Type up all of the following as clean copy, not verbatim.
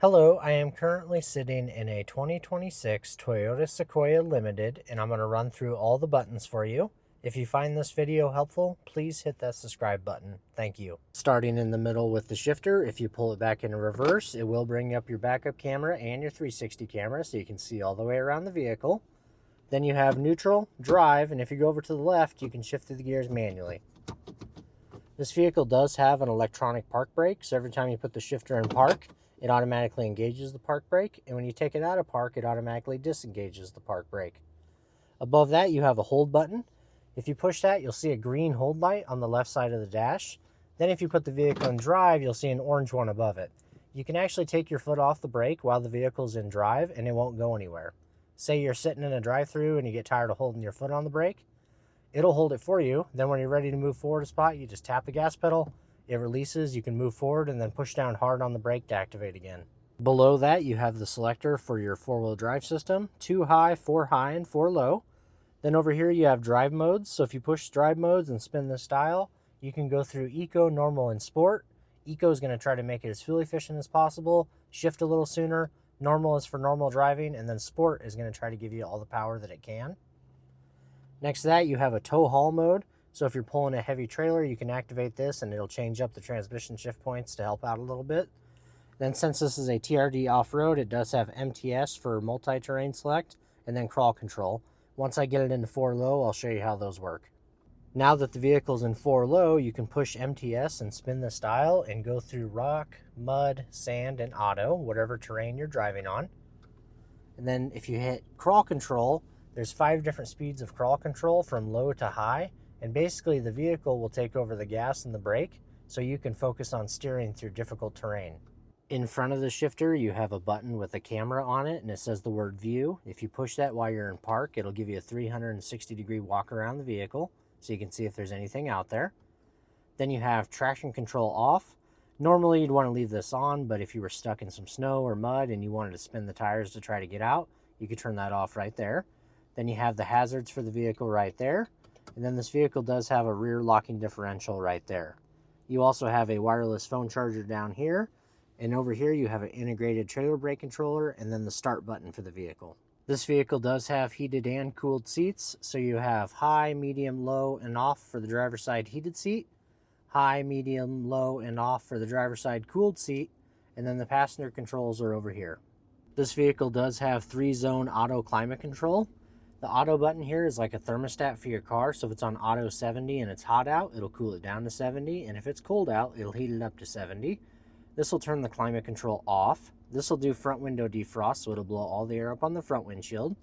Hello, I am currently sitting in a 2026 Toyota Sequoia Limited, and I'm going to run through all the buttons for you. If you find this video helpful, please hit that subscribe button. Thank you. Starting in the middle with the shifter, if you pull it back in reverse, it will bring up your backup camera and your 360 camera so you can see all the way around the vehicle. Then you have neutral, drive, and if you go over to the left, you can shift through the gears manually. This vehicle does have an electronic park brake, so every time you put the shifter in park, it automatically engages the park brake, and when you take it out of park, it automatically disengages the park brake. Above that, you have a hold button. If you push that, you'll see a green hold light on the left side of the dash. Then if you put the vehicle in drive, you'll see an orange one above it. You can actually take your foot off the brake while the vehicle's in drive, and it won't go anywhere. Say you're sitting in a drive-thru and you get tired of holding your foot on the brake, it'll hold it for you. Then when you're ready to move forward a spot, you just tap the gas pedal, it releases, you can move forward, and then push down hard on the brake to activate again. Below that, you have the selector for your four-wheel drive system, 2 high, 4 high, and 4 low. Then over here you have drive modes, so if you push drive modes and spin this dial, you can go through Eco, Normal, and Sport. Eco is going to try to make it as fuel efficient as possible, shift a little sooner. Normal is for normal driving, and then Sport is going to try to give you all the power that it can. Next to that, you have a tow haul mode. So if you're pulling a heavy trailer, you can activate this and it'll change up the transmission shift points to help out a little bit. Then since this is a TRD off-road, it does have MTS for multi-terrain select and then crawl control. Once I get it into 4 low, I'll show you how those work. Now that the vehicle's in 4 low, you can push MTS and spin this dial and go through rock, mud, sand, and auto, whatever terrain you're driving on. And then if you hit crawl control, there's 5 different speeds of crawl control from low to high. And basically the vehicle will take over the gas and the brake so you can focus on steering through difficult terrain. In front of the shifter, you have a button with a camera on it and it says the word view. If you push that while you're in park, it'll give you a 360-degree walk around the vehicle so you can see if there's anything out there. Then you have traction control off. Normally you'd want to leave this on, but if you were stuck in some snow or mud and you wanted to spin the tires to try to get out, you could turn that off right there. Then you have the hazards for the vehicle right there. And then this vehicle does have a rear locking differential right there. You also have a wireless phone charger down here. And over here you have an integrated trailer brake controller and then the start button for the vehicle. This vehicle does have heated and cooled seats. So you have high, medium, low, and off for the driver's side heated seat. High, medium, low, and off for the driver's side cooled seat. And then the passenger controls are over here. This vehicle does have 3-zone auto climate control. The auto button here is like a thermostat for your car, so if it's on auto 70 and it's hot out, it'll cool it down to 70, and if it's cold out, it'll heat it up to 70. This will turn the climate control off. This will do front window defrost, so it'll blow all the air up on the front windshield.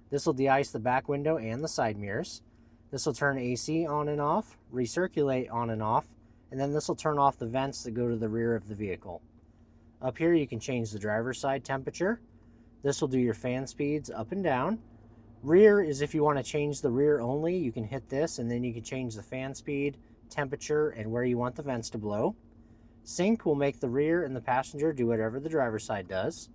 This will de-ice the back window and the side mirrors. This will turn AC on and off, recirculate on and off, and then this will turn off the vents that go to the rear of the vehicle. Up here you can change the driver's side temperature. This will do your fan speeds up and down. Rear is if you want to change the rear only, you can hit this and then you can change the fan speed, temperature, and where you want the vents to blow. Sync will make the rear and the passenger do whatever the driver's side does.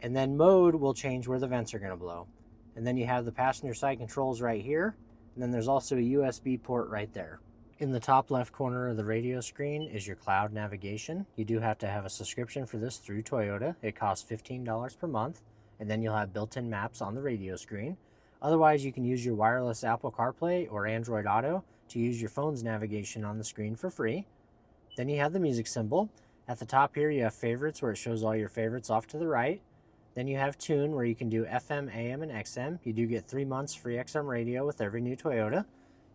And then mode will change where the vents are going to blow. And then you have the passenger side controls right here. And then there's also a USB port right there. In the top left corner of the radio screen is your cloud navigation. You do have to have a subscription for this through Toyota. It costs $15 per month. And then you'll have built-in maps on the radio screen. Otherwise, you can use your wireless Apple CarPlay or Android Auto to use your phone's navigation on the screen for free. Then you have the music symbol. At the top here, you have favorites where it shows all your favorites off to the right. Then you have tune where you can do FM, AM, and XM. You do get 3 months free XM radio with every new Toyota.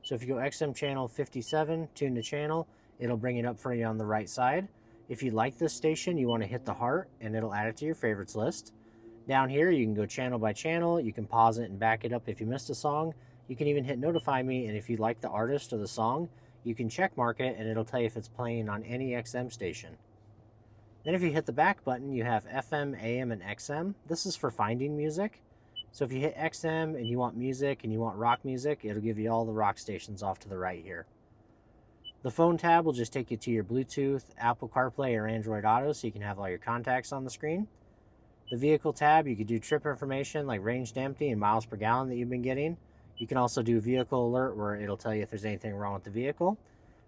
So if you go XM channel 57, tune the channel, it'll bring it up for you on the right side. If you like this station, you want to hit the heart and it'll add it to your favorites list. Down here, you can go channel by channel. You can pause it and back it up if you missed a song. You can even hit notify me, and if you like the artist or the song, you can check mark it, and it'll tell you if it's playing on any XM station. Then if you hit the back button, you have FM, AM, and XM. This is for finding music. So if you hit XM and you want music and you want rock music, it'll give you all the rock stations off to the right here. The phone tab will just take you to your Bluetooth, Apple CarPlay, or Android Auto, so you can have all your contacts on the screen. The vehicle tab, you could do trip information like range to empty and miles per gallon that you've been getting. You can also do vehicle alert where it'll tell you if there's anything wrong with the vehicle.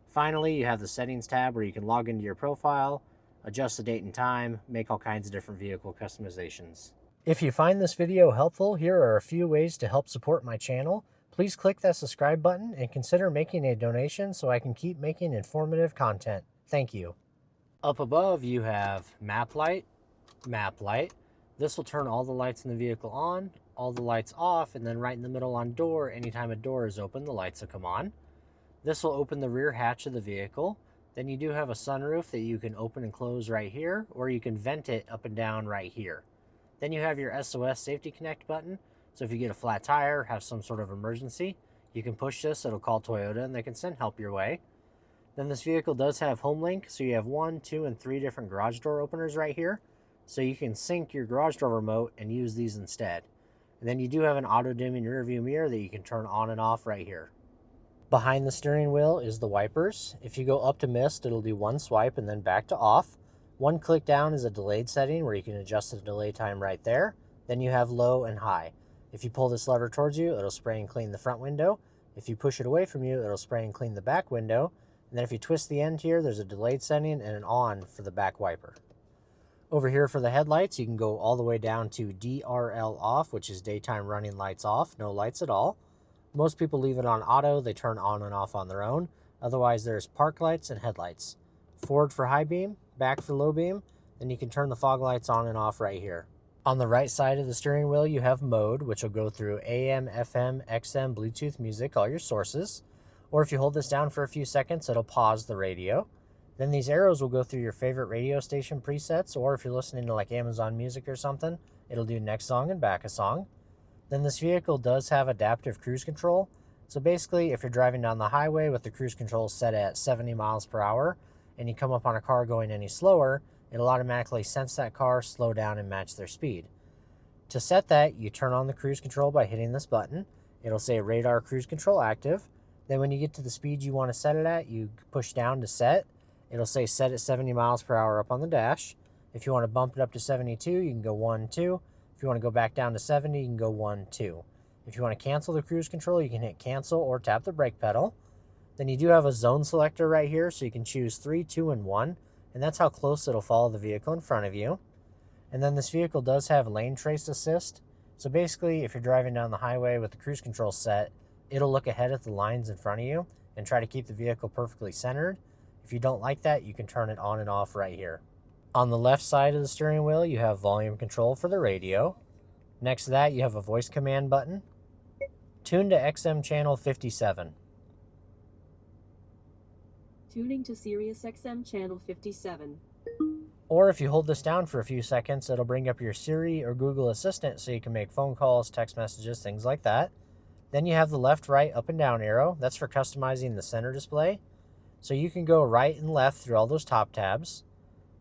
Finally, you have the settings tab where you can log into your profile, adjust the date and time, make all kinds of different vehicle customizations. If you find this video helpful, here are a few ways to help support my channel. Please click that subscribe button and consider making a donation so I can keep making informative content. Thank you. Up above, you have map light, map light. This will turn all the lights in the vehicle on, all the lights off, and then right in the middle on door, anytime a door is open, the lights will come on. This will open the rear hatch of the vehicle. Then you do have a sunroof that you can open and close right here, or you can vent it up and down right here. Then you have your SOS Safety Connect button. So if you get a flat tire, have some sort of emergency, you can push this, it'll call Toyota and they can send help your way. Then this vehicle does have home link, so you have 1, 2, and 3 different garage door openers right here. So you can sync your garage door remote and use these instead. And then you do have an auto dimming rear view mirror that you can turn on and off right here. Behind the steering wheel is the wipers. If you go up to mist, it'll do one swipe and then back to off. One click down is a delayed setting where you can adjust the delay time right there. Then you have low and high. If you pull this lever towards you, it'll spray and clean the front window. If you push it away from you, it'll spray and clean the back window. And then if you twist the end here, there's a delayed setting and an on for the back wiper. Over here for the headlights, you can go all the way down to DRL off, which is daytime running lights off, no lights at all. Most people leave it on auto, they turn on and off on their own. Otherwise, there's park lights and headlights. Forward for high beam, back for low beam, then you can turn the fog lights on and off right here. On the right side of the steering wheel, you have mode, which will go through AM, FM, XM, Bluetooth music, all your sources. Or if you hold this down for a few seconds, it'll pause the radio. Then these arrows will go through your favorite radio station presets, or if you're listening to like Amazon Music or something, it'll do next song and back a song. Then this vehicle does have adaptive cruise control. So basically, if you're driving down the highway with the cruise control set at 70 miles per hour, and you come up on a car going any slower, it'll automatically sense that car, slow down, and match their speed. To set that, you turn on the cruise control by hitting this button. It'll say radar cruise control active. Then when you get to the speed you want to set it at, you push down to set. It'll say set at 70 miles per hour up on the dash. If you want to bump it up to 72, you can go 1, 2. If you want to go back down to 70, you can go 1, 2. If you want to cancel the cruise control, you can hit cancel or tap the brake pedal. Then you do have a zone selector right here, so you can choose 3, 2, and 1, and that's how close it'll follow the vehicle in front of you. And then this vehicle does have lane trace assist. So basically, if you're driving down the highway with the cruise control set, it'll look ahead at the lines in front of you and try to keep the vehicle perfectly centered. If you don't like that, you can turn it on and off right here. On the left side of the steering wheel, you have volume control for the radio. Next to that, you have a voice command button. Tune to XM channel 57. Tuning to Sirius XM channel 57. Or if you hold this down for a few seconds, it'll bring up your Siri or Google Assistant so you can make phone calls, text messages, things like that. Then you have the left, right, up and down arrow. That's for customizing the center display. So you can go right and left through all those top tabs,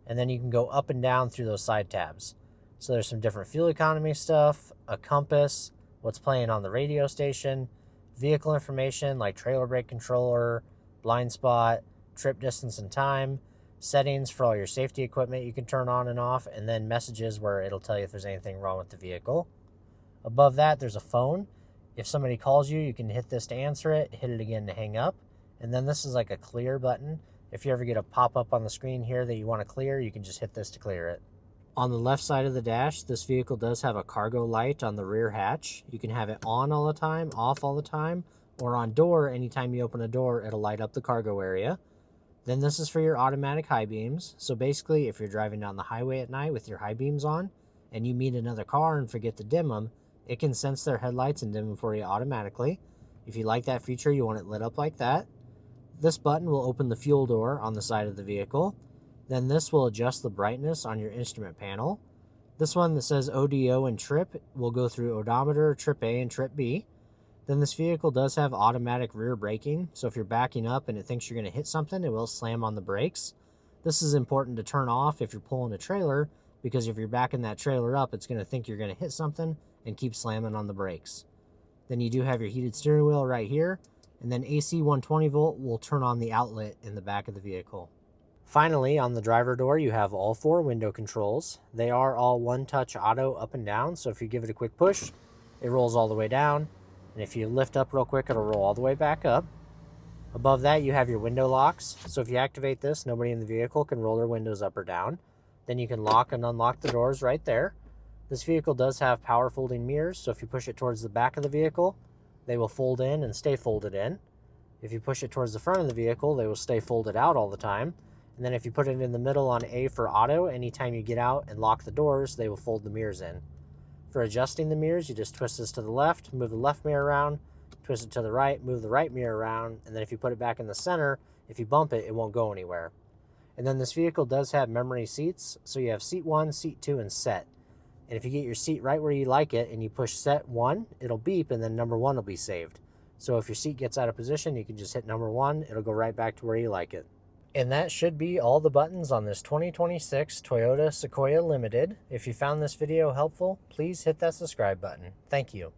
and then you can go up and down through those side tabs. So there's some different fuel economy stuff, a compass, what's playing on the radio station, vehicle information like trailer brake controller, blind spot, trip distance and time, settings for all your safety equipment you can turn on and off, and then messages where it'll tell you if there's anything wrong with the vehicle. Above that, there's a phone. If somebody calls you, you can hit this to answer it, hit it again to hang up. And then this is like a clear button. If you ever get a pop-up on the screen here that you want to clear, you can just hit this to clear it. On the left side of the dash, this vehicle does have a cargo light on the rear hatch. You can have it on all the time, off all the time, or on door. Anytime you open a door, it'll light up the cargo area. Then this is for your automatic high beams. So basically, if you're driving down the highway at night with your high beams on, and you meet another car and forget to dim them, it can sense their headlights and dim them for you automatically. If you like that feature, you want it lit up like that. This button will open the fuel door on the side of the vehicle. Then this will adjust the brightness on your instrument panel. This one that says ODO and trip will go through odometer, trip A, and trip B. Then this vehicle does have automatic rear braking, so if you're backing up and it thinks you're going to hit something, it will slam on the brakes. This is important to turn off if you're pulling a trailer, because if you're backing that trailer up, it's going to think you're going to hit something and keep slamming on the brakes. Then you do have your heated steering wheel right here, and then AC 120 volt will turn on the outlet in the back of the vehicle. Finally, on the driver door, you have all 4 window controls. They are all one-touch auto up and down, so if you give it a quick push, it rolls all the way down. And if you lift up real quick, it'll roll all the way back up. Above that, you have your window locks. So if you activate this, nobody in the vehicle can roll their windows up or down. Then you can lock and unlock the doors right there. This vehicle does have power folding mirrors, so if you push it towards the back of the vehicle, they will fold in and stay folded in. If you push it towards the front of the vehicle, they will stay folded out all the time. And then if you put it in the middle on A for auto, anytime you get out and lock the doors, they will fold the mirrors in. For adjusting the mirrors, you just twist this to the left, move the left mirror around, twist it to the right, move the right mirror around, and then if you put it back in the center, if you bump it, it won't go anywhere. And then this vehicle does have memory seats, so you have seat 1, seat 2, and set. And if you get your seat right where you like it and you push set 1, it'll beep and then number 1 will be saved. So if your seat gets out of position, you can just hit number 1, it'll go right back to where you like it. And that should be all the buttons on this 2026 Toyota Sequoia Limited. If you found this video helpful, please hit that subscribe button. Thank you.